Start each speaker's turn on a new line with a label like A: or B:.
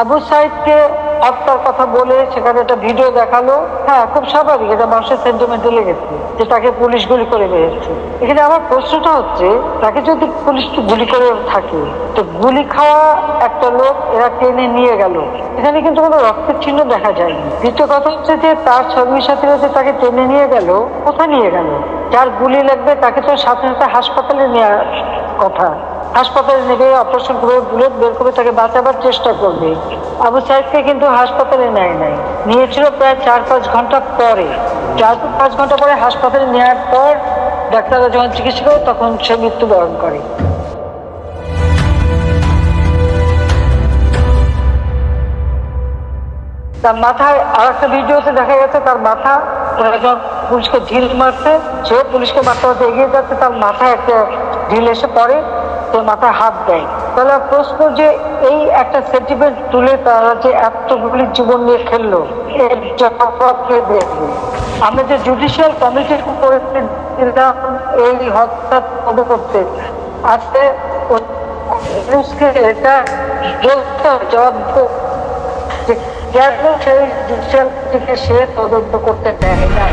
A: আবু সাইদকে হত্যার কথা বলে সেখানে একটা ভিডিও দেখালো। হ্যাঁ, খুব স্বাভাবিক, এটা মানুষের সেন্টিমেন্টে লেগেছে যে তাকে পুলিশ গুলি করে মেরেছে। এখানে আমার প্রশ্নটা হচ্ছে, তাকে যদি পুলিশ গুলি করে থাকে, তো গুলি খাওয়া একটা লোক এরা টেনে নিয়ে গেল, এখানে কিন্তু কোনো রক্তের চিহ্ন দেখা যায়নি। দ্বিতীয় কথা হচ্ছে যে তার সঙ্গী সাথীরা যে তাকে টেনে নিয়ে গেল, কোথায় নিয়ে গেল? যার গুলি লাগবে তাকে তো সাথে সাথে হাসপাতালে নেওয়ার কথা। হাসপাতালে নেবে, অপারেশন করে বুলেট বের করে তাকে বাঁচাবার চেষ্টা করবে। আবু সাইদকে কিন্তু হাসপাতালে নেয় নাই, নিয়েছিল প্রায় 4-5 ঘন্টা পরে। 4-5 ঘন্টা পরে হাসপাতালে নেওয়ার পর ডাক্তাররা যখন চিকিৎসা করে তখন সে মৃত্যুবরণ করে। তার মাথায় আর একটা ভিডিওতে দেখা গেছে তার মাথা, ওরা যখন পুলিশকে ঢিল মারছে, সেও পুলিশকে মারতে মারতে এগিয়ে যাচ্ছে, তার মাথায় একটা ঢিল এসে পড়ে, তোর মাথায় হাত দেয়। তাহলে প্রশ্ন যে এই একটা সেন্টিমেন্ট তুলে তারা যে এতগুলি জীবন নিয়ে খেললো, এর জবাবকে দেখবে। আমরা যে জুডিশিয়াল কমিটি করেছিলাম এই হত্যা করতে, আজকে এটা জবাব কেন সেই জুডিশিয়াল থেকে সে তদন্ত করতে দেয় না।